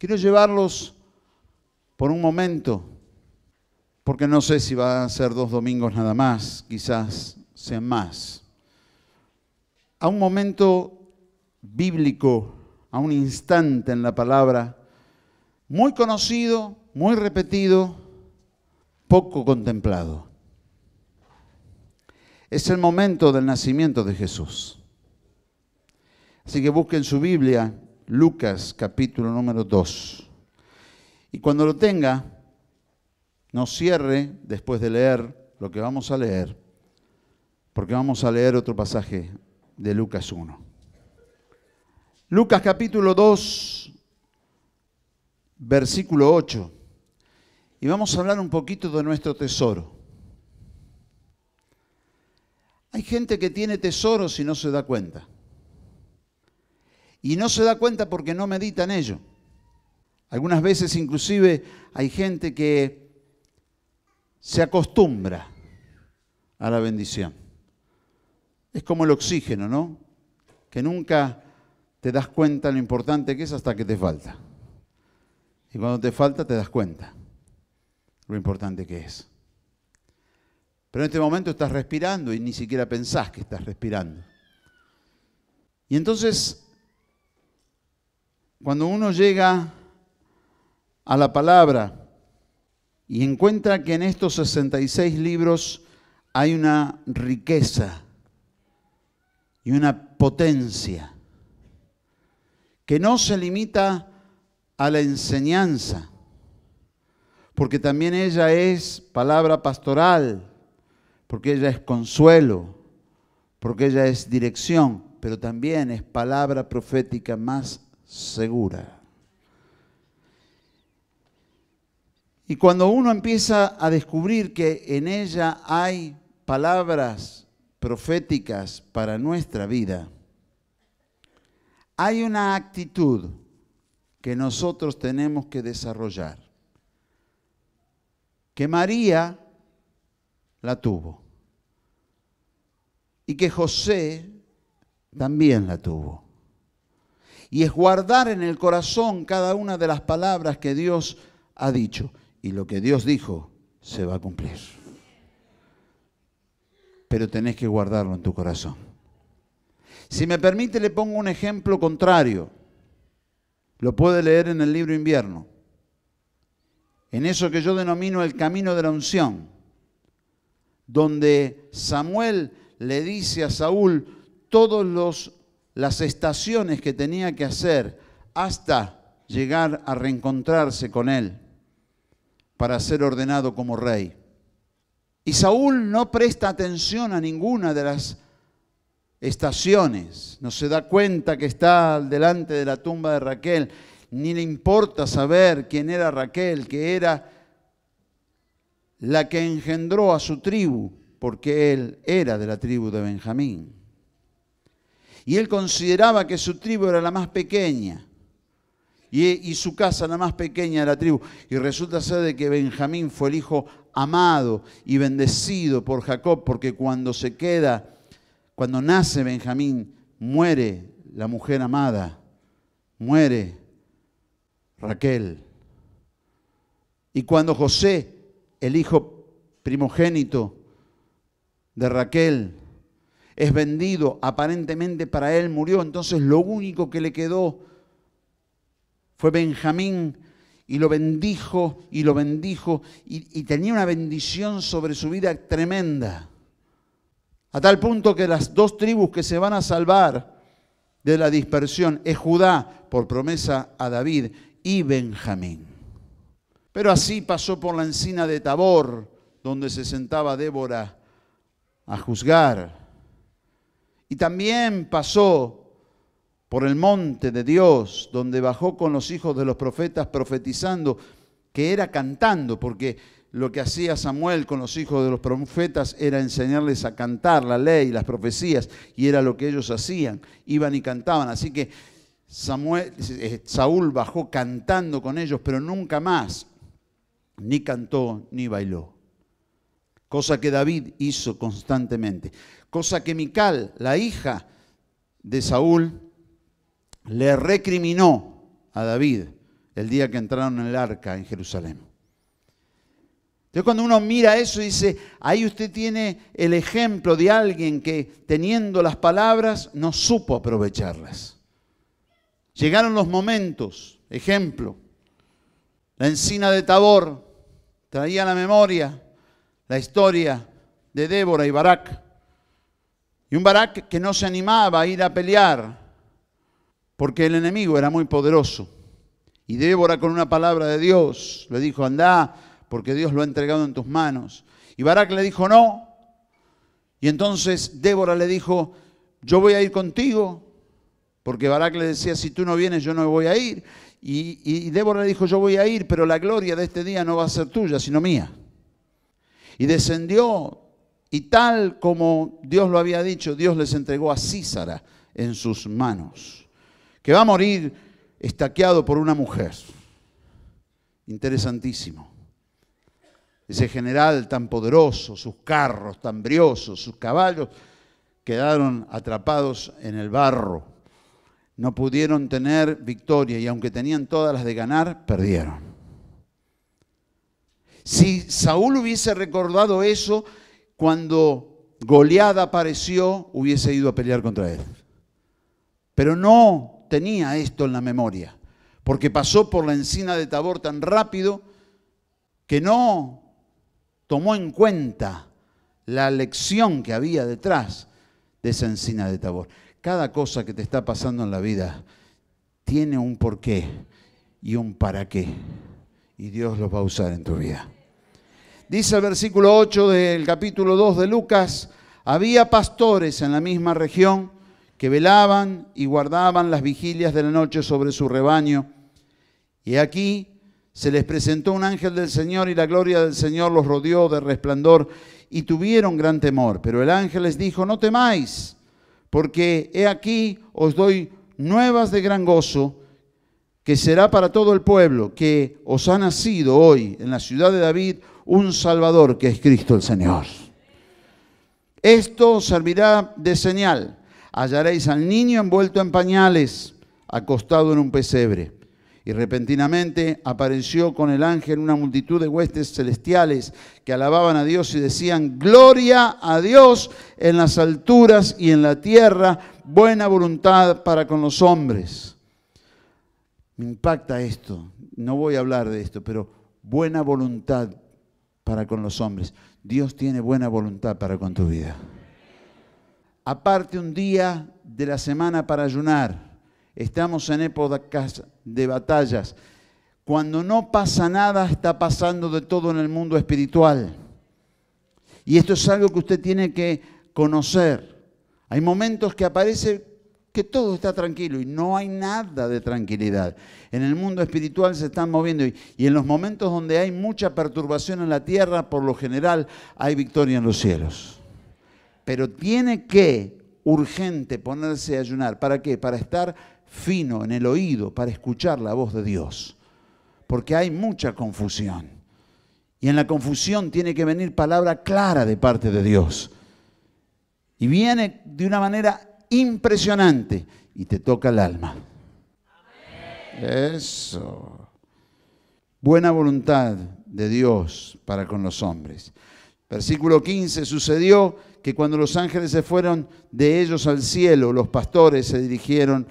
Quiero llevarlos por un momento, porque no sé si va a ser 2 domingos nada más, quizás sean más, a un momento bíblico, a un instante en la palabra, muy conocido, muy repetido, poco contemplado. Es el momento del nacimiento de Jesús. Así que busquen su Biblia, Lucas capítulo número 2. Y cuando lo tenga, no cierre después de leer lo que vamos a leer, porque vamos a leer otro pasaje de Lucas 1. Lucas capítulo 2, versículo 8. Y vamos a hablar un poquito de nuestro tesoro. Hay gente que tiene tesoros y no se da cuenta. Y no se da cuenta porque no medita en ello. Algunas veces inclusive hay gente que se acostumbra a la bendición. Es como el oxígeno, ¿no? Que nunca te das cuenta lo importante que es hasta que te falta. Y cuando te falta te das cuenta lo importante que es. Pero en este momento estás respirando y ni siquiera pensás que estás respirando. Y entonces, cuando uno llega a la palabra y encuentra que en estos 66 libros hay una riqueza y una potencia que no se limita a la enseñanza, porque también ella es palabra pastoral, porque ella es consuelo, porque ella es dirección, pero también es palabra profética más segura. Y cuando uno empieza a descubrir que en ella hay palabras proféticas para nuestra vida, hay una actitud que nosotros tenemos que desarrollar, que María la tuvo y que José también la tuvo. Y es guardar en el corazón cada una de las palabras que Dios ha dicho. Y lo que Dios dijo se va a cumplir. Pero tenés que guardarlo en tu corazón. Si me permite, le pongo un ejemplo contrario. Lo puede leer en el libro Invierno. En eso que yo denomino el camino de la unción, donde Samuel le dice a Saúl todas las estaciones que tenía que hacer hasta llegar a reencontrarse con él para ser ordenado como rey. Y Saúl no presta atención a ninguna de las estaciones, no se da cuenta que está delante de la tumba de Raquel, ni le importa saber quién era Raquel, que era la que engendró a su tribu, porque él era de la tribu de Benjamín. Y él consideraba que su tribu era la más pequeña y su casa la más pequeña de la tribu. Y resulta ser de que Benjamín fue el hijo amado y bendecido por Jacob, porque cuando nace Benjamín, muere la mujer amada, muere Raquel. Y cuando José, el hijo primogénito de Raquel, es vendido, aparentemente para él murió, entonces lo único que le quedó fue Benjamín, y lo bendijo, y tenía una bendición sobre su vida tremenda, a tal punto que las 2 tribus que se van a salvar de la dispersión es Judá, por promesa a David, y Benjamín. Pero así pasó por la encina de Tabor, donde se sentaba Débora a juzgar. Y también pasó por el monte de Dios, donde bajó con los hijos de los profetas profetizando, que era cantando, porque lo que hacía Samuel con los hijos de los profetas era enseñarles a cantar la ley, las profecías, y era lo que ellos hacían, iban y cantaban. Así que Saúl bajó cantando con ellos, pero nunca más ni cantó ni bailó. Cosa que David hizo constantemente. Cosa que Mical, la hija de Saúl, le recriminó a David el día que entraron en el arca en Jerusalén. Entonces cuando uno mira eso dice, ahí usted tiene el ejemplo de alguien que teniendo las palabras no supo aprovecharlas. Llegaron los momentos, ejemplo, la encina de Tabor traía a la memoria la historia de Débora y Barak. Y un Barak que no se animaba a ir a pelear porque el enemigo era muy poderoso. Y Débora con una palabra de Dios le dijo, andá, porque Dios lo ha entregado en tus manos. Y Barak le dijo, no. Y entonces Débora le dijo, yo voy a ir contigo, porque Barak le decía, si tú no vienes, yo no voy a ir. Y Débora le dijo, yo voy a ir, pero la gloria de este día no va a ser tuya, sino mía. Y descendió, y tal como Dios lo había dicho, Dios les entregó a Sísara en sus manos, que va a morir estaqueado por una mujer. Interesantísimo. Ese general tan poderoso, sus carros tan briosos, sus caballos, quedaron atrapados en el barro. No pudieron tener victoria y aunque tenían todas las de ganar, perdieron. Si Saúl hubiese recordado eso, cuando Goliat apareció, hubiese ido a pelear contra él. Pero no tenía esto en la memoria, porque pasó por la encina de Tabor tan rápido que no tomó en cuenta la lección que había detrás de esa encina de Tabor. Cada cosa que te está pasando en la vida tiene un porqué y un para qué. Y Dios los va a usar en tu vida. Dice el versículo 8 del capítulo 2 de Lucas, había pastores en la misma región que velaban y guardaban las vigilias de la noche sobre su rebaño. Y aquí se les presentó un ángel del Señor y la gloria del Señor los rodeó de resplandor y tuvieron gran temor. Pero el ángel les dijo, no temáis, porque he aquí os doy nuevas de gran gozo, que será para todo el pueblo, que os ha nacido hoy en la ciudad de David un Salvador, que es Cristo el Señor. Esto os servirá de señal. Hallaréis al niño envuelto en pañales, acostado en un pesebre. Y repentinamente apareció con el ángel una multitud de huestes celestiales que alababan a Dios y decían, gloria a Dios en las alturas y en la tierra, buena voluntad para con los hombres. Me impacta esto, no voy a hablar de esto, pero buena voluntad para con los hombres. Dios tiene buena voluntad para con tu vida. Aparte un día de la semana para ayunar. Estamos en épocas de batallas. Cuando no pasa nada, está pasando de todo en el mundo espiritual. Y esto es algo que usted tiene que conocer. Hay momentos que aparece que todo está tranquilo y no hay nada de tranquilidad. En el mundo espiritual se están moviendo y en los momentos donde hay mucha perturbación en la tierra, por lo general hay victoria en los cielos. Pero tiene que urgente ponerse a ayunar. ¿Para qué? Para estar fino en el oído, para escuchar la voz de Dios. Porque hay mucha confusión. Y en la confusión tiene que venir palabra clara de parte de Dios. Y viene de una manera impresionante y te toca el alma. Eso. Buena voluntad de Dios para con los hombres. Versículo 15, sucedió que cuando los ángeles se fueron de ellos al cielo, los pastores se dijeron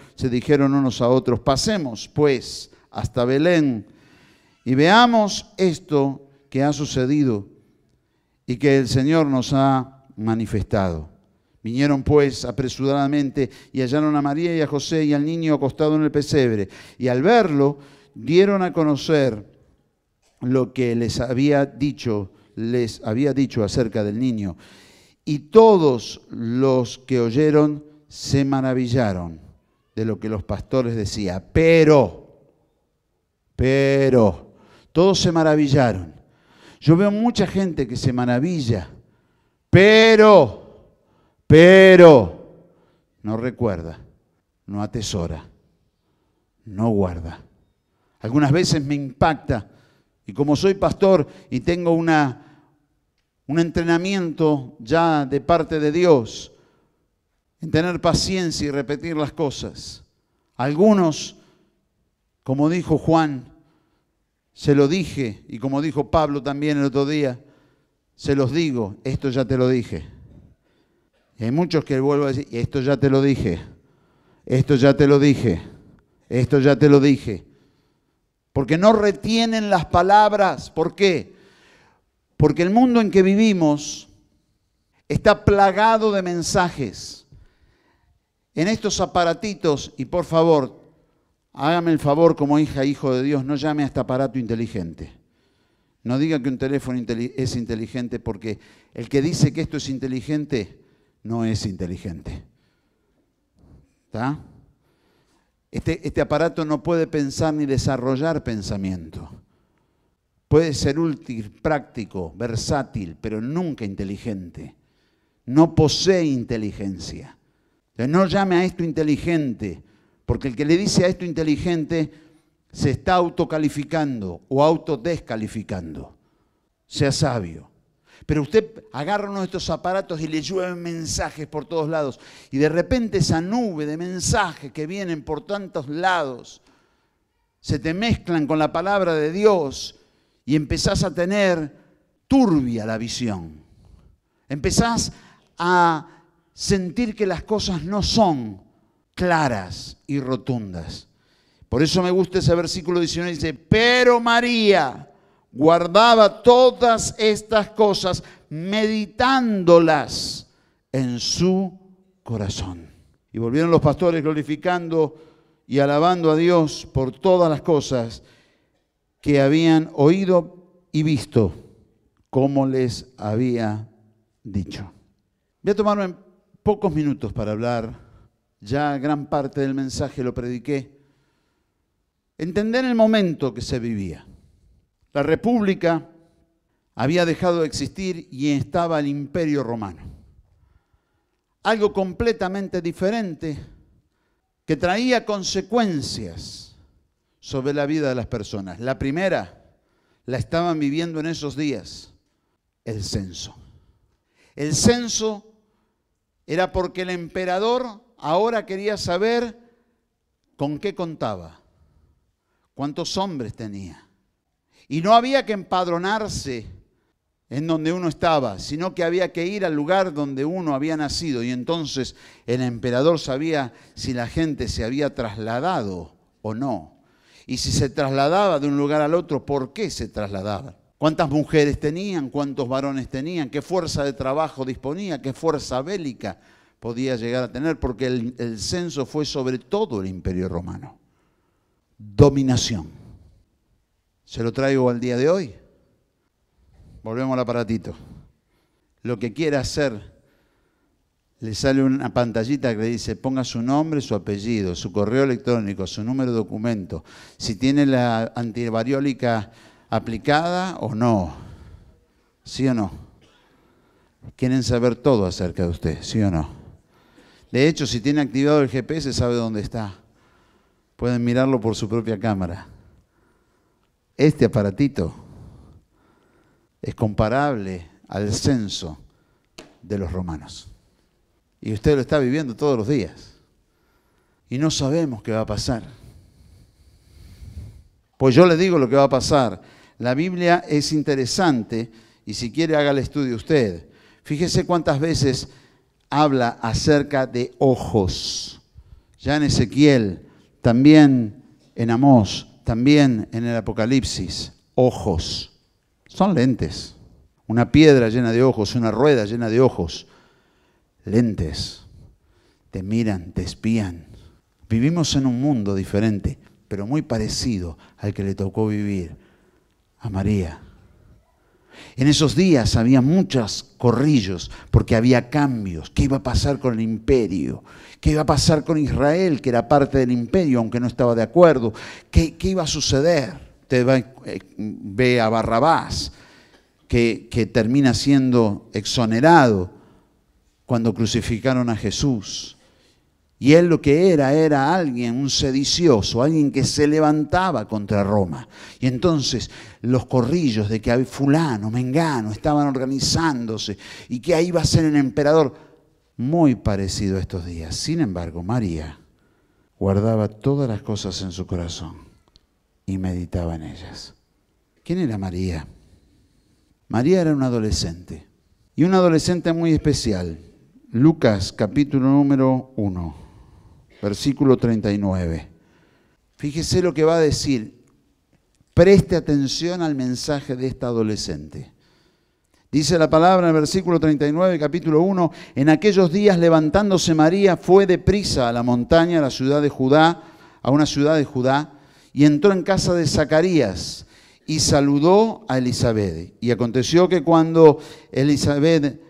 unos a otros, pasemos pues hasta Belén y veamos esto que ha sucedido y que el Señor nos ha manifestado. Vinieron pues apresuradamente y hallaron a María y a José y al niño acostado en el pesebre. Y al verlo, dieron a conocer lo que les había dicho acerca del niño. Y todos los que oyeron se maravillaron de lo que los pastores decían. Pero, todos se maravillaron. Yo veo mucha gente que se maravilla, pero no recuerda, no atesora, no guarda. Algunas veces me impacta, y como soy pastor y tengo un entrenamiento ya de parte de Dios, en tener paciencia y repetir las cosas. Algunos, como dijo Juan, Se lo dije, y como dijo Pablo también el otro día, se los digo, esto ya te lo dije. Y hay muchos que vuelvo a decir, esto ya te lo dije, esto ya te lo dije, esto ya te lo dije. Porque no retienen las palabras. ¿Por qué? Porque el mundo en que vivimos está plagado de mensajes. En estos aparatitos, y por favor, hágame el favor como hija, hijo de Dios, no llame a este aparato inteligente. No diga que un teléfono es inteligente, porque el que dice que esto es inteligente, no es inteligente. ¿Está? Este aparato no puede pensar ni desarrollar pensamiento. Puede ser útil, práctico, versátil, pero nunca inteligente. No posee inteligencia. Entonces, no llame a esto inteligente, porque el que le dice a esto inteligente se está autocalificando o autodescalificando. Sea sabio. Pero usted agarra uno de estos aparatos y le llueven mensajes por todos lados. Y de repente esa nube de mensajes que vienen por tantos lados se te mezclan con la palabra de Dios y empezás a tener turbia la visión. Empezás a sentir que las cosas no son claras y rotundas. Por eso me gusta ese versículo 19, dice, pero María guardaba todas estas cosas, meditándolas en su corazón. Y volvieron los pastores glorificando y alabando a Dios por todas las cosas que habían oído y visto, como les había dicho. Voy a tomarme pocos minutos para hablar, ya gran parte del mensaje lo prediqué. Entender el momento que se vivía. La República había dejado de existir y estaba el Imperio Romano. Algo completamente diferente que traía consecuencias sobre la vida de las personas. La primera la estaban viviendo en esos días, el censo. El censo era porque el emperador ahora quería saber con qué contaba, cuántos hombres tenía. Y no había que empadronarse en donde uno estaba, sino que había que ir al lugar donde uno había nacido. Y entonces el emperador sabía si la gente se había trasladado o no. Y si se trasladaba de un lugar al otro, ¿por qué se trasladaban? ¿Cuántas mujeres tenían? ¿Cuántos varones tenían? ¿Qué fuerza de trabajo disponía? ¿Qué fuerza bélica podía llegar a tener? Porque el censo fue sobre todo el Imperio Romano. Dominación. Se lo traigo al día de hoy. Volvemos al aparatito. Lo que quiera hacer, le sale una pantallita que le dice, ponga su nombre, su apellido, su correo electrónico, su número de documento, si tiene la antivariólica aplicada o no. ¿Sí o no? Quieren saber todo acerca de usted, ¿sí o no? De hecho, si tiene activado el GPS, sabe dónde está. Pueden mirarlo por su propia cámara. Este aparatito es comparable al censo de los romanos. Y usted lo está viviendo todos los días. Y no sabemos qué va a pasar. Pues yo le digo lo que va a pasar. La Biblia es interesante y si quiere haga el estudio usted. Fíjese cuántas veces habla acerca de ojos. Ya en Ezequiel, también en Amós, también en el Apocalipsis, ojos. Son lentes. Una piedra llena de ojos, una rueda llena de ojos. Lentes. Te miran, te espían. Vivimos en un mundo diferente, pero muy parecido al que le tocó vivir a María. En esos días había muchos corrillos porque había cambios. ¿Qué iba a pasar con el imperio? ¿Qué iba a pasar con Israel, que era parte del imperio, aunque no estaba de acuerdo? ¿Qué iba a suceder? Usted ve a Barrabás, que termina siendo exonerado cuando crucificaron a Jesús. Y él lo que era alguien, un sedicioso, alguien que se levantaba contra Roma. Y entonces los corrillos de que fulano, mengano, estaban organizándose y que ahí iba a ser el emperador, muy parecido a estos días. Sin embargo, María guardaba todas las cosas en su corazón y meditaba en ellas. ¿Quién era María? María era una adolescente, y una adolescente muy especial. Lucas capítulo número 1, versículo 39. Fíjese lo que va a decir. Preste atención al mensaje de esta adolescente. Dice la palabra en el versículo 39, capítulo 1, en aquellos días levantándose María fue deprisa a la montaña, a la ciudad de Judá, a una ciudad de Judá, y entró en casa de Zacarías y saludó a Elisabet. Y aconteció que cuando Elisabet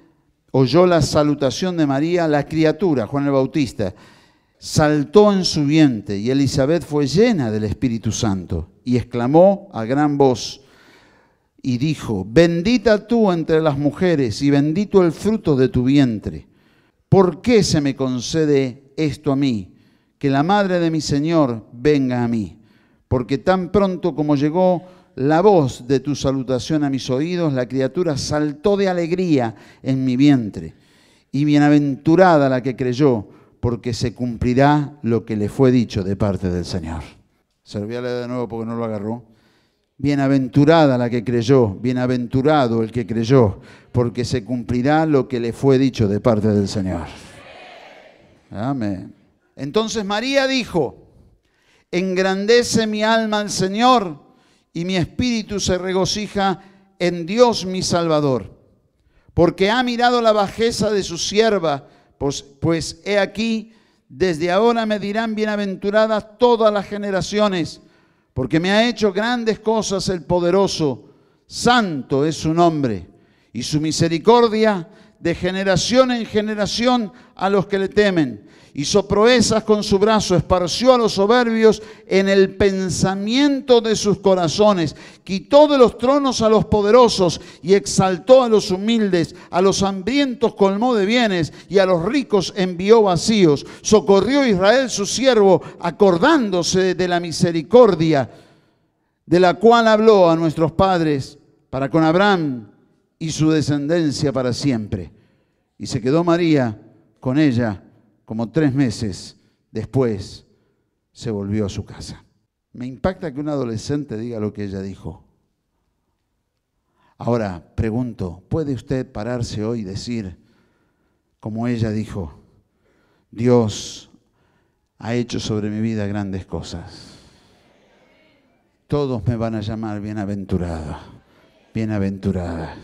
oyó la salutación de María, la criatura, Juan el Bautista, saltó en su vientre, y Elisabet fue llena del Espíritu Santo y exclamó a gran voz y dijo: bendita tú entre las mujeres y bendito el fruto de tu vientre. ¿Por qué se me concede esto a mí? Que la madre de mi Señor venga a mí. Porque tan pronto como llegó la voz de tu salutación a mis oídos, la criatura saltó de alegría en mi vientre. Y bienaventurada la que creyó, porque se cumplirá lo que le fue dicho de parte del Señor. Se lo voy a leer de nuevo porque no lo agarró. Bienaventurada la que creyó, bienaventurado el que creyó, porque se cumplirá lo que le fue dicho de parte del Señor. Amén. Entonces María dijo: engrandece mi alma al Señor, y mi espíritu se regocija en Dios mi Salvador, porque ha mirado la bajeza de su sierva, pues he aquí, desde ahora me dirán bienaventuradas todas las generaciones, porque me ha hecho grandes cosas el poderoso, santo es su nombre, y su misericordia de generación en generación a los que le temen. Hizo proezas con su brazo, esparció a los soberbios en el pensamiento de sus corazones, quitó de los tronos a los poderosos y exaltó a los humildes, a los hambrientos colmó de bienes y a los ricos envió vacíos. Socorrió a Israel su siervo, acordándose de la misericordia de la cual habló a nuestros padres para con Abraham y su descendencia para siempre. Y se quedó María con ella como 3 meses. Después se volvió a su casa. Me impacta que un adolescente diga lo que ella dijo. Ahora pregunto, ¿puede usted pararse hoy y decir, como ella dijo: Dios ha hecho sobre mi vida grandes cosas? Todos me van a llamar bienaventurado, bienaventurada.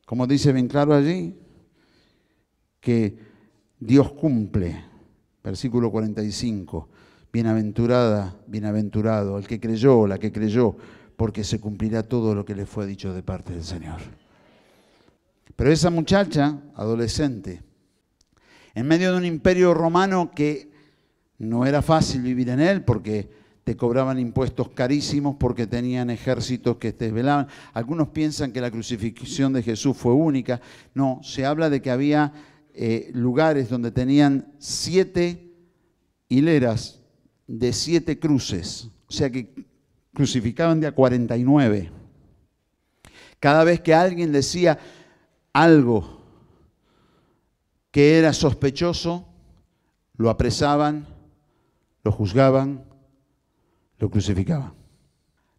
Como dice bien claro allí, que Dios cumple, versículo 45, bienaventurada, bienaventurado, el que creyó, la que creyó, porque se cumplirá todo lo que le fue dicho de parte del Señor. Pero esa muchacha, adolescente, en medio de un imperio romano que no era fácil vivir en él, porque te cobraban impuestos carísimos, porque tenían ejércitos que te desvelaban. Algunos piensan que la crucifixión de Jesús fue única. No, se habla de que había lugares donde tenían 7 hileras de 7 cruces, o sea que crucificaban de a 49. Cada vez que alguien decía algo que era sospechoso, lo apresaban, lo juzgaban, lo crucificaban.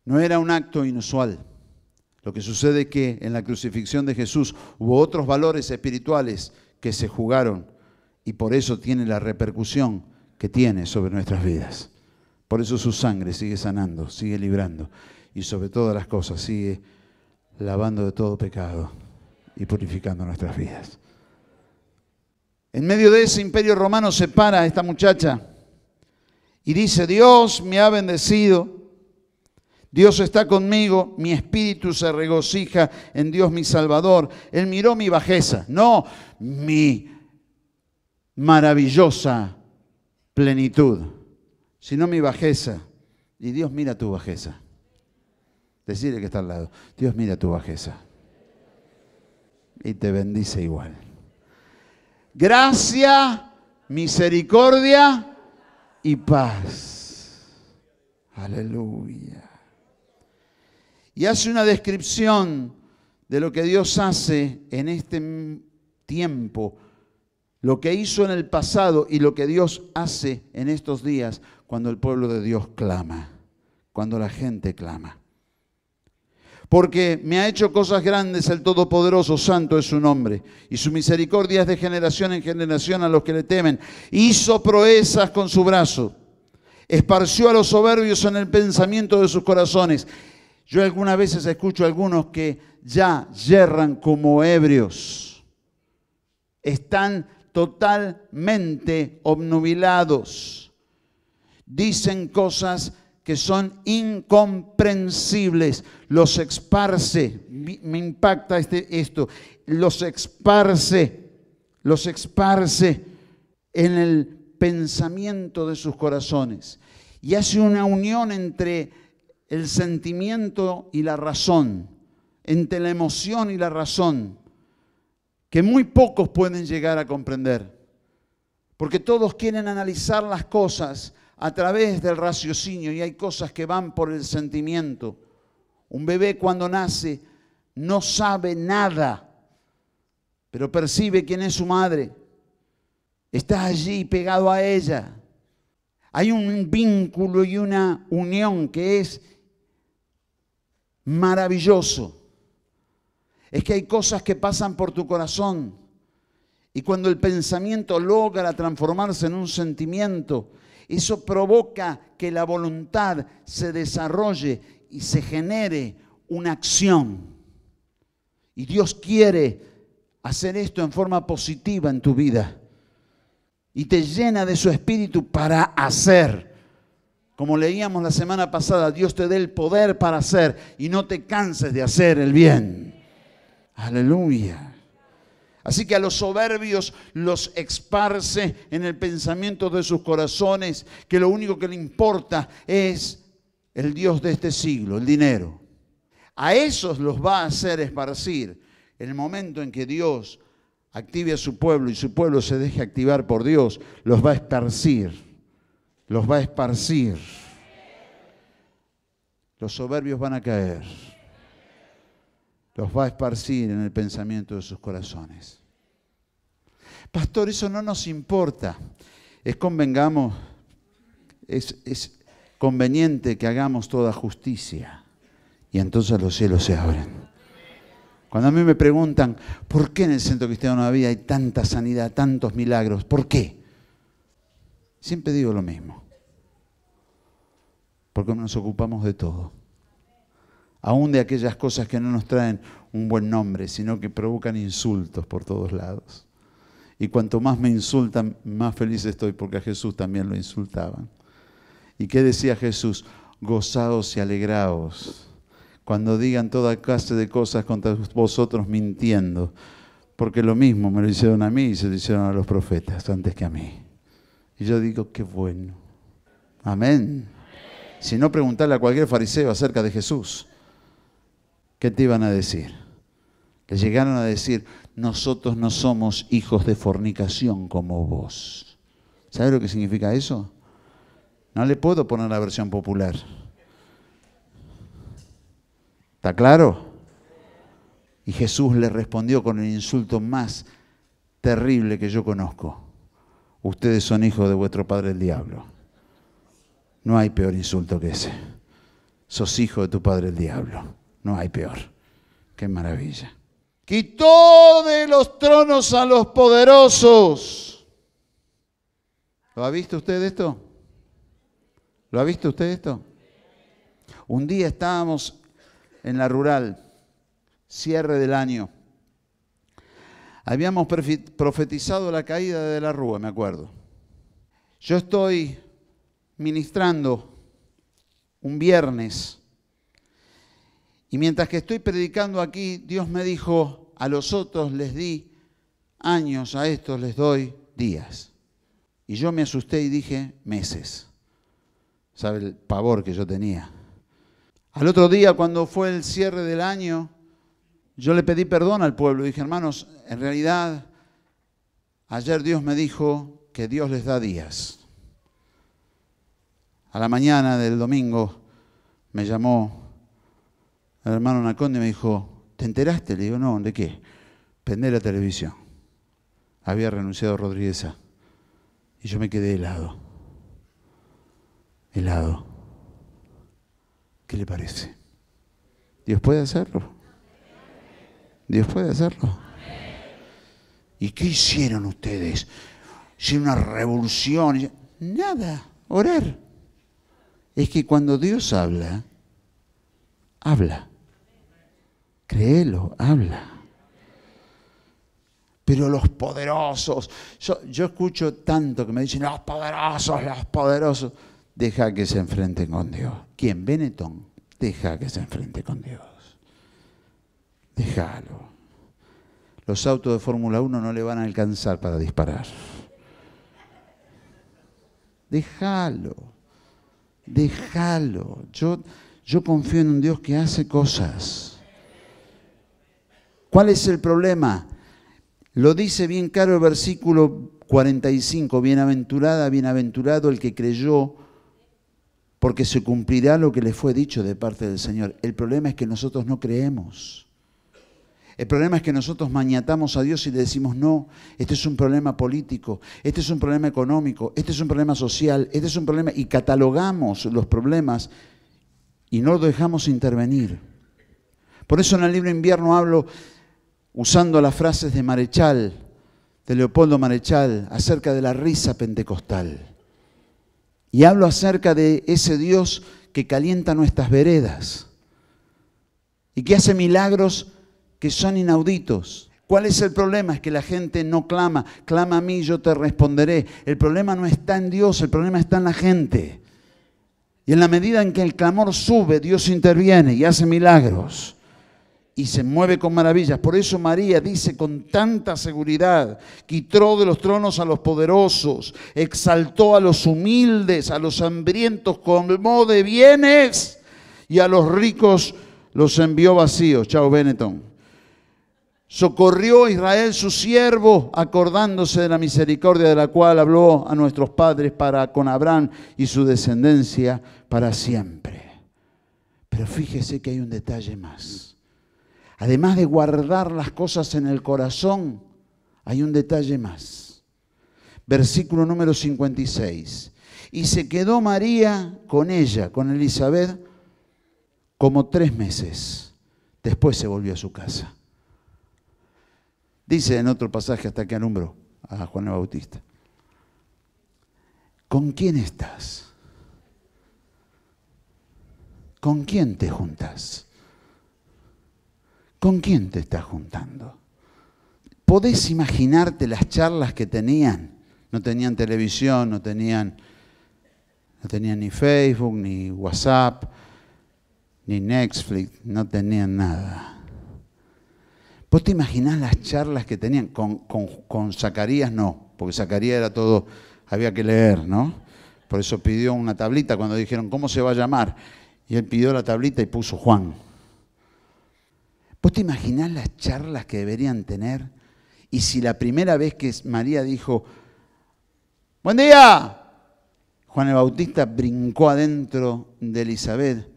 No era un acto inusual. Lo que sucede es que en la crucifixión de Jesús hubo otros valores espirituales que se jugaron, y por eso tiene la repercusión que tiene sobre nuestras vidas. Por eso su sangre sigue sanando, sigue librando, y sobre todas las cosas sigue lavando de todo pecado y purificando nuestras vidas. En medio de ese imperio romano se para esta muchacha y dice: Dios me ha bendecido, Dios está conmigo, mi espíritu se regocija en Dios mi Salvador. Él miró mi bajeza, no mi maravillosa plenitud, sino mi bajeza. Y Dios mira tu bajeza. Decirle que está al lado: Dios mira tu bajeza y te bendice igual. Gracia, misericordia y paz. Aleluya. Y hace una descripción de lo que Dios hace en este tiempo, lo que hizo en el pasado y lo que Dios hace en estos días cuando el pueblo de Dios clama, cuando la gente clama. Porque me ha hecho cosas grandes el Todopoderoso, santo es su nombre. Y su misericordia es de generación en generación a los que le temen. Hizo proezas con su brazo. Esparció a los soberbios en el pensamiento de sus corazones. Yo algunas veces escucho a algunos que ya yerran como ebrios. Están totalmente obnubilados. Dicen cosas que son incomprensibles. Los esparce. Me impacta esto. Los esparce en el pensamiento de sus corazones. Y hace una unión entre el sentimiento y la razón, entre la emoción y la razón, que muy pocos pueden llegar a comprender. Porque todos quieren analizar las cosas a través del raciocinio y hay cosas que van por el sentimiento. Un bebé cuando nace no sabe nada, pero percibe quién es su madre. Está allí pegado a ella. Hay un vínculo y una unión que es maravilloso. Es que hay cosas que pasan por tu corazón y cuando el pensamiento logra transformarse en un sentimiento, eso provoca que la voluntad se desarrolle y se genere una acción. Y Dios quiere hacer esto en forma positiva en tu vida. Y te llena de su espíritu para hacer. Como leíamos la semana pasada, Dios te dé el poder para hacer y no te canses de hacer el bien. Aleluya. Así que a los soberbios los esparce en el pensamiento de sus corazones, que lo único que le importa es el Dios de este siglo, el dinero. A esos los va a hacer esparcir en el momento en que Dios active a su pueblo y su pueblo se deje activar por Dios, los va a esparcir, los va a esparcir. Los soberbios van a caer. Los va a esparcir en el pensamiento de sus corazones. Pastor, eso no nos importa. Es conveniente que hagamos toda justicia y entonces los cielos se abren. Cuando a mí me preguntan, ¿por qué en el Centro Cristiano Nueva Vida hay tanta sanidad, tantos milagros? ¿Por qué? Siempre digo lo mismo. Porque nos ocupamos de todo. Aún de aquellas cosas que no nos traen un buen nombre, sino que provocan insultos por todos lados. Y cuanto más me insultan, más feliz estoy, porque a Jesús también lo insultaban. ¿Y qué decía Jesús? Gozaos y alegraos cuando digan toda clase de cosas contra vosotros mintiendo, porque lo mismo me lo hicieron a mí y se lo hicieron a los profetas antes que a mí. Y yo digo, qué bueno. Amén. Si no, preguntarle a cualquier fariseo acerca de Jesús, ¿qué te iban a decir? Le llegaron a decir, nosotros no somos hijos de fornicación como vos. ¿Sabe lo que significa eso? No le puedo poner la versión popular. ¿Está claro? Y Jesús le respondió con el insulto más terrible que yo conozco. Ustedes son hijos de vuestro padre el diablo. No hay peor insulto que ese. Sos hijo de tu padre el diablo. No hay peor. ¡Qué maravilla! Quitó de los tronos a los poderosos. ¿Lo ha visto usted esto? ¿Lo ha visto usted esto? Un día estábamos en la rural, cierre del año. Habíamos profetizado la caída de la Rúa, me acuerdo. Yo estoy ministrando un viernes y mientras que estoy predicando aquí, Dios me dijo, a los otros les di años, a estos les doy días. Y yo me asusté y dije meses. ¿Sabe el pavor que yo tenía? Al otro día, cuando fue el cierre del año, yo le pedí perdón al pueblo. Dije, hermanos, en realidad, ayer Dios me dijo que Dios les da días. A la mañana del domingo me llamó el hermano Naconde y me dijo, ¿te enteraste? Le digo, no, ¿de qué? Prendé la televisión. Había renunciado Rodríguez A. Y yo me quedé helado. Helado. ¿Qué le parece? Dios puede hacerlo. Dios puede hacerlo. ¿Y qué hicieron ustedes? ¿Hicieron una revolución? Nada, orar. Es que cuando Dios habla, habla. Créelo, habla. Pero los poderosos, yo escucho tanto que me dicen, los poderosos. Deja que se enfrenten con Dios. ¿Quién? Benetton. Deja que se enfrente con Dios. Déjalo. Los autos de Fórmula 1 no le van a alcanzar para disparar. Déjalo. Déjalo. Yo confío en un Dios que hace cosas. ¿Cuál es el problema? Lo dice bien claro el versículo 45. Bienaventurado el que creyó, porque se cumplirá lo que le fue dicho de parte del Señor. El problema es que nosotros no creemos. El problema es que nosotros maniatamos a Dios y le decimos, no, este es un problema político, este es un problema económico, este es un problema social, este es un problema... Y catalogamos los problemas y no los dejamos intervenir. Por eso en el libro Invierno hablo, usando las frases de Marechal, de Leopoldo Marechal, acerca de la risa pentecostal. Y hablo acerca de ese Dios que calienta nuestras veredas y que hace milagros que son inauditos. ¿Cuál es el problema? Es que la gente no clama. Clama a mí, yo te responderé. El problema no está en Dios, el problema está en la gente. Y en la medida en que el clamor sube, Dios interviene y hace milagros. Y se mueve con maravillas. Por eso María dice con tanta seguridad, quitó de los tronos a los poderosos, exaltó a los humildes, a los hambrientos colmó de bienes y a los ricos los envió vacíos. Chao, Benetton. Socorrió a Israel su siervo, acordándose de la misericordia de la cual habló a nuestros padres para con Abraham y su descendencia para siempre. Pero fíjese que hay un detalle más. Además de guardar las cosas en el corazón, hay un detalle más. Versículo número 56. Y se quedó María con ella, con Elisabet, como 3 meses. Después se volvió a su casa. Dice en otro pasaje, hasta que alumbró a Juan el Bautista. ¿Con quién estás? ¿Con quién te juntas? ¿Con quién te estás juntando? ¿Podés imaginarte las charlas que tenían? No tenían televisión, no tenían ni Facebook, ni WhatsApp, ni Netflix, no tenían nada. ¿Vos te imaginás las charlas que tenían? Con Zacarías no, porque Zacarías era todo, había que leer, ¿no? Por eso pidió una tablita cuando dijeron, ¿cómo se va a llamar? Y él pidió la tablita y puso Juan. ¿Vos te imaginás las charlas que deberían tener? Y si la primera vez que María dijo, ¡buen día!, Juan el Bautista brincó adentro de Elisabet,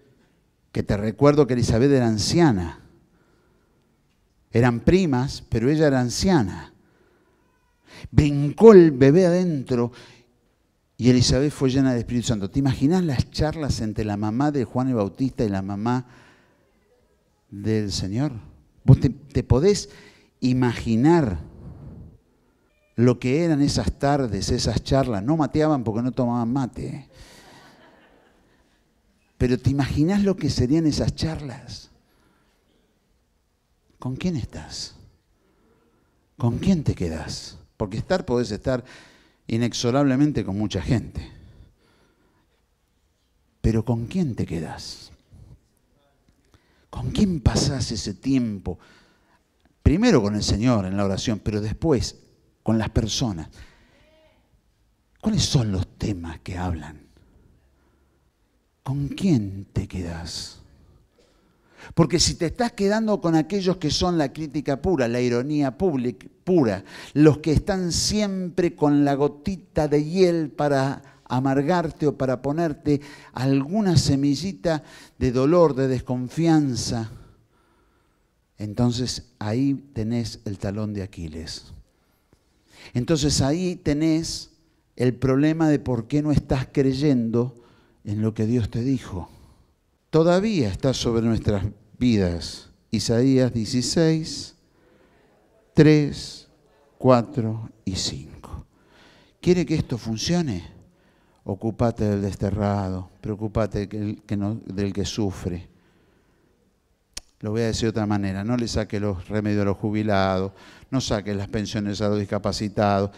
que te recuerdo que Elisabet era anciana. Eran primas, pero ella era anciana. Brincó el bebé adentro y Elisabet fue llena del Espíritu Santo. ¿Te imaginas las charlas entre la mamá de Juan el Bautista y la mamá del Señor? ¿Vos te podés imaginar lo que eran esas tardes, esas charlas? No mateaban porque no tomaban mate. Pero ¿te imaginás lo que serían esas charlas? ¿Con quién estás? ¿Con quién te quedás? Porque podés estar inexorablemente con mucha gente. Pero ¿con quién te quedás? ¿Con quién pasás ese tiempo? Primero con el Señor en la oración, pero después con las personas. ¿Cuáles son los temas que hablan? ¿Con quién te quedás? Porque si te estás quedando con aquellos que son la crítica pura, la ironía pura, los que están siempre con la gotita de hiel para amargarte o para ponerte alguna semillita de dolor, de desconfianza, entonces ahí tenés el talón de Aquiles. Entonces ahí tenés el problema de por qué no estás creyendo en lo que Dios te dijo. Todavía está sobre nuestras vidas. Isaías 16, 3, 4 y 5. ¿Quiere que esto funcione? Ocúpate del desterrado, preocúpate del que sufre. Lo voy a decir de otra manera, no le saque los remedios a los jubilados, no saque las pensiones a los discapacitados.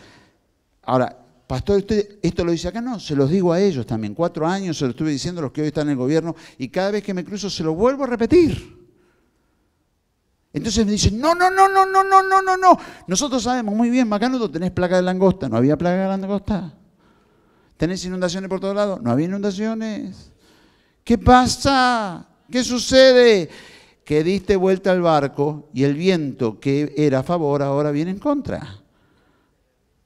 Ahora, pastor, ¿esto lo dice acá? No, se los digo a ellos también. 4 años se lo estuve diciendo a los que hoy están en el gobierno y cada vez que me cruzo se lo vuelvo a repetir. Entonces me dicen, no. Nosotros sabemos muy bien, Macanudo, tenés plaga de langosta. ¿No había plaga de langosta? ¿Tenés inundaciones por todos lados? ¿No había inundaciones? ¿Qué pasa? ¿Qué sucede? Que diste vuelta al barco y el viento que era a favor ahora viene en contra.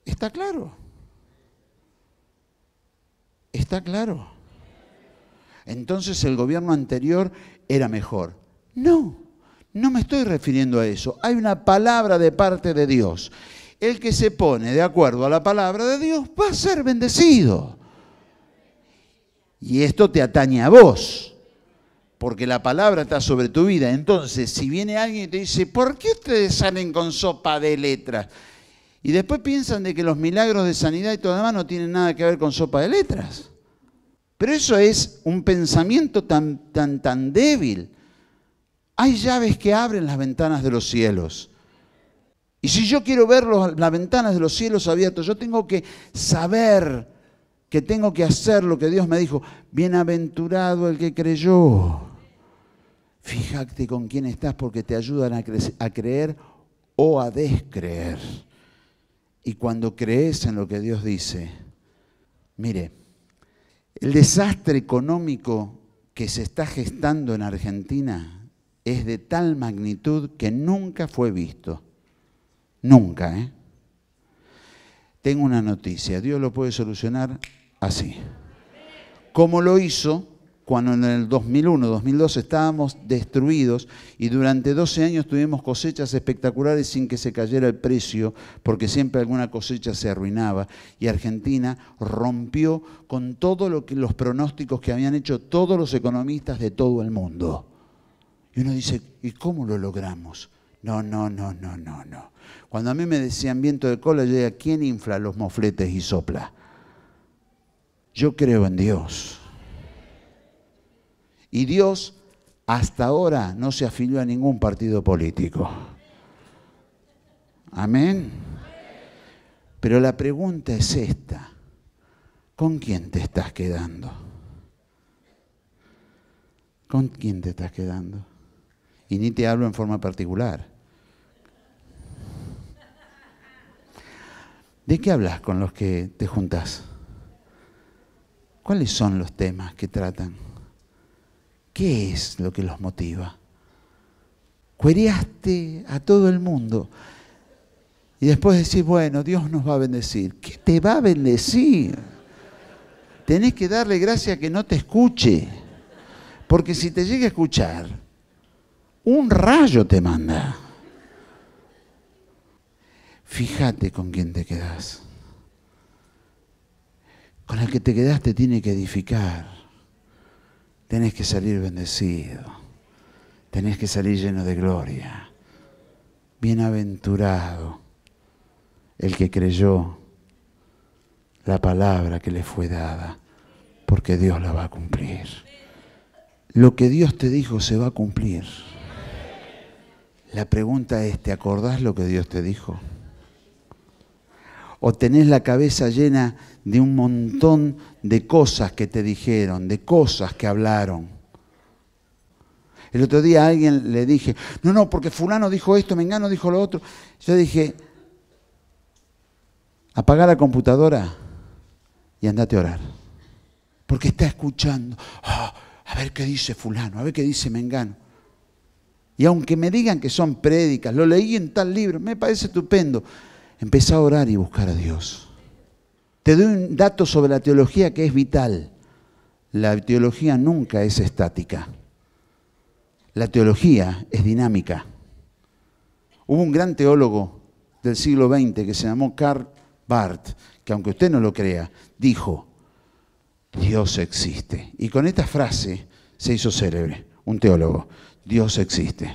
¿Está claro? ¿Está claro? Entonces el gobierno anterior era mejor. No me estoy refiriendo a eso. Hay una palabra de parte de Dios. El que se pone de acuerdo a la palabra de Dios va a ser bendecido. Y esto te atañe a vos, porque la palabra está sobre tu vida. Entonces, si viene alguien y te dice, ¿por qué ustedes salen con sopa de letras? Y después piensan de que los milagros de sanidad y todo demás no tienen nada que ver con sopa de letras. Pero eso es un pensamiento tan débil. Hay llaves que abren las ventanas de los cielos. Y si yo quiero ver las ventanas de los cielos abiertos, yo tengo que saber que tengo que hacer lo que Dios me dijo. Bienaventurado el que creyó. Fíjate con quién estás porque te ayudan a creer o a descreer. Y cuando crees en lo que Dios dice, mire, el desastre económico que se está gestando en Argentina es de tal magnitud que nunca fue visto. Nunca, ¿eh? Tengo una noticia, Dios lo puede solucionar así. Como lo hizo cuando en el 2001, 2002 estábamos destruidos y durante 12 años tuvimos cosechas espectaculares sin que se cayera el precio, porque siempre alguna cosecha se arruinaba. Y Argentina rompió con todo los pronósticos que habían hecho todos los economistas de todo el mundo. Y uno dice, ¿y cómo lo logramos? No. Cuando a mí me decían viento de cola, yo decía, ¿quién infla los mofletes y sopla? Yo creo en Dios. Y Dios hasta ahora no se afilió a ningún partido político. Amén. Pero la pregunta es esta. ¿Con quién te estás quedando? ¿Con quién te estás quedando? Y ni te hablo en forma particular. ¿De qué hablas con los que te juntás? ¿Cuáles son los temas que tratan? ¿Qué es lo que los motiva? Cuereaste a todo el mundo y después decís, bueno, Dios nos va a bendecir. ¿Qué te va a bendecir? Tenés que darle gracias que no te escuche, porque si te llega a escuchar, un rayo te manda. Fíjate con quién te quedás. Con el que te quedás te tiene que edificar. Tenés que salir bendecido. Tenés que salir lleno de gloria. Bienaventurado el que creyó la palabra que le fue dada, porque Dios la va a cumplir. Lo que Dios te dijo se va a cumplir. La pregunta es, ¿te acordás lo que Dios te dijo? ¿O tenés la cabeza llena de un montón de cosas que te dijeron, de cosas que hablaron? El otro día a alguien le dije, no, porque fulano dijo esto, mengano dijo lo otro. Yo dije, apagá la computadora y andate a orar. Porque está escuchando, a ver qué dice fulano, a ver qué dice mengano. Y aunque me digan que son prédicas, lo leí en tal libro, me parece estupendo. Empezá a orar y buscar a Dios. Te doy un dato sobre la teología que es vital. La teología nunca es estática. La teología es dinámica. Hubo un gran teólogo del siglo XX que se llamó Karl Barth, que aunque usted no lo crea, dijo, Dios existe. Y con esta frase se hizo célebre. un teólogo. Dios existe.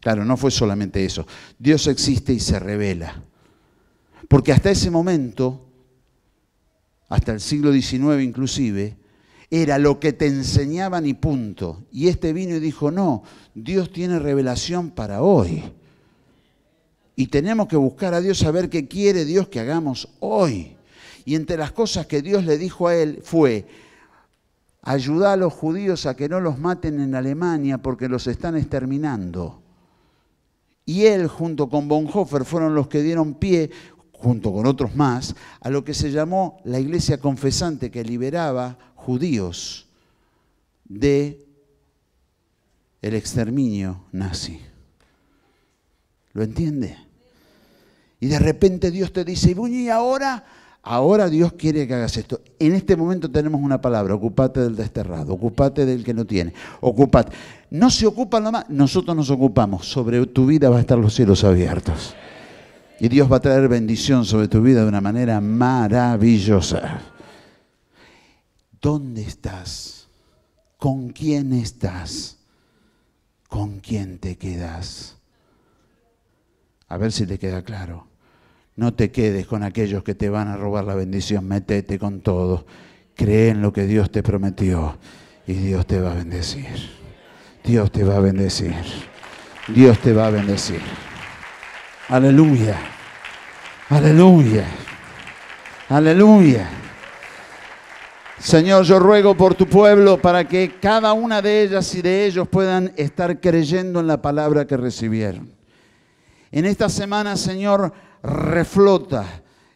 Claro, no fue solamente eso. Dios existe y se revela. Porque hasta ese momento, hasta el siglo XIX inclusive, era lo que te enseñaban y punto. Y este vino y dijo, no, Dios tiene revelación para hoy. Y tenemos que buscar a Dios, saber qué quiere Dios que hagamos hoy. Y entre las cosas que Dios le dijo a él fue, ayuda a los judíos a que no los maten en Alemania porque los están exterminando. Y él junto con Bonhoeffer fueron los que dieron pie, junto con otros más, a lo que se llamó la Iglesia Confesante, que liberaba judíos de el exterminio nazi. ¿Lo entiende? Y de repente Dios te dice, ¿y ahora? Ahora Dios quiere que hagas esto. En este momento tenemos una palabra, ocupate del desterrado, ocupate del que no tiene, ocupate. No se ocupan nomás, nosotros nos ocupamos. Sobre tu vida van a estar los cielos abiertos. Y Dios va a traer bendición sobre tu vida de una manera maravillosa. ¿Dónde estás? ¿Con quién estás? ¿Con quién te quedas? A ver si te queda claro. No te quedes con aquellos que te van a robar la bendición. Métete con todo. Cree en lo que Dios te prometió y Dios te va a bendecir. Dios te va a bendecir. Dios te va a bendecir. Aleluya. Aleluya. Aleluya. Señor, yo ruego por tu pueblo para que cada una de ellas y de ellos puedan estar creyendo en la palabra que recibieron. En esta semana, Señor, reflota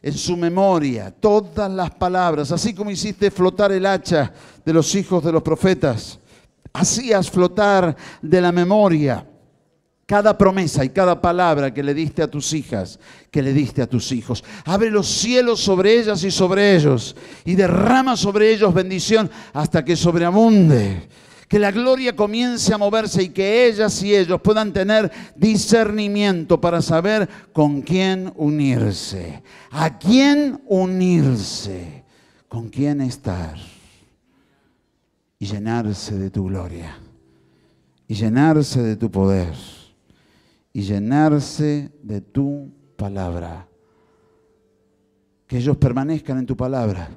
en su memoria todas las palabras, así como hiciste flotar el hacha de los hijos de los profetas, hacías flotar de la memoria cada promesa y cada palabra que le diste a tus hijas, que le diste a tus hijos. Abre los cielos sobre ellas y sobre ellos y derrama sobre ellos bendición hasta que sobreabunde. Que la gloria comience a moverse y que ellas y ellos puedan tener discernimiento para saber con quién unirse, a quién unirse, con quién estar y llenarse de tu gloria y llenarse de tu poder y llenarse de tu palabra. Que ellos permanezcan en tu palabra.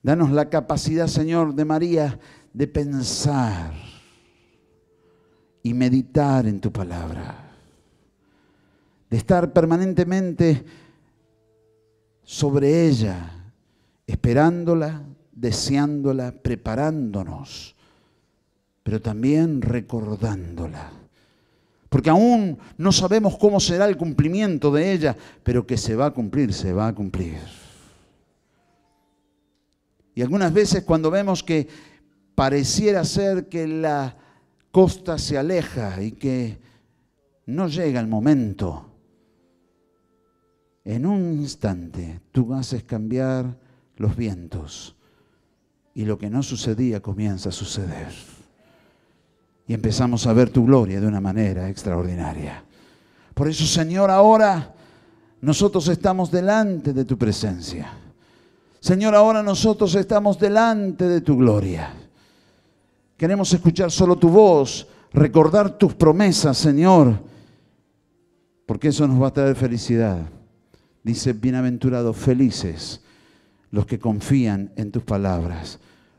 Danos la capacidad, Señor, de María, de pensar y meditar en tu palabra, de estar permanentemente sobre ella, esperándola, deseándola, preparándonos, pero también recordándola. Porque aún no sabemos cómo será el cumplimiento de ella, pero que se va a cumplir, se va a cumplir. Y algunas veces cuando vemos que pareciera ser que la costa se aleja y que no llega el momento, en un instante tú haces cambiar los vientos y lo que no sucedía comienza a suceder. Y empezamos a ver tu gloria de una manera extraordinaria. Por eso, Señor, ahora nosotros estamos delante de tu presencia. Señor, ahora nosotros estamos delante de tu gloria. Queremos escuchar solo tu voz, recordar tus promesas, Señor, porque eso nos va a traer felicidad. Dice, bienaventurados, felices los que confían en tus palabras,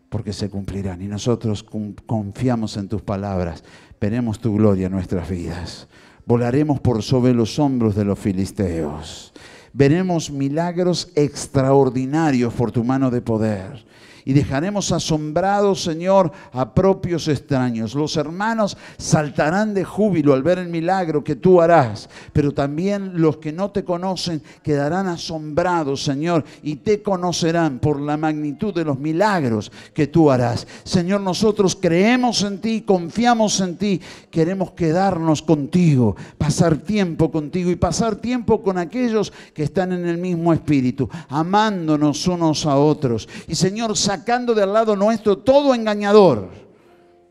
porque se cumplirán. Y nosotros confiamos en tus palabras, veremos tu gloria en nuestras vidas. Volaremos por sobre los hombros de los filisteos. Veremos milagros extraordinarios por tu mano de poder. Y dejaremos asombrados, Señor, a propios extraños. Los hermanos saltarán de júbilo al ver el milagro que tú harás, pero también los que no te conocen quedarán asombrados, Señor, y te conocerán por la magnitud de los milagros que tú harás. Señor, nosotros creemos en ti, confiamos en ti, queremos quedarnos contigo, pasar tiempo contigo y pasar tiempo con aquellos que están en el mismo espíritu, amándonos unos a otros. Y Señor, sacando de al lado nuestro todo engañador,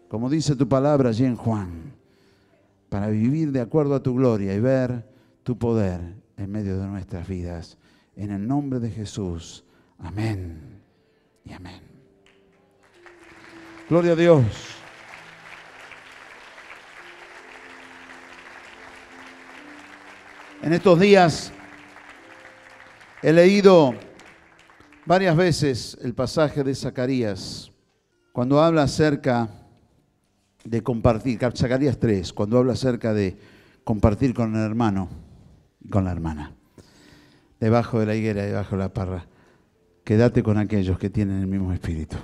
como dice tu palabra allí en Juan, para vivir de acuerdo a tu gloria y ver tu poder en medio de nuestras vidas. En el nombre de Jesús. Amén y amén. Gloria a Dios. En estos días he leído varias veces el pasaje de Zacarías, cuando habla acerca de compartir, Zacarías 3, cuando habla acerca de compartir con el hermano y con la hermana. Debajo de la higuera, debajo de la parra, quédate con aquellos que tienen el mismo espíritu.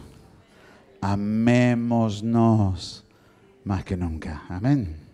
Amémonos más que nunca. Amén.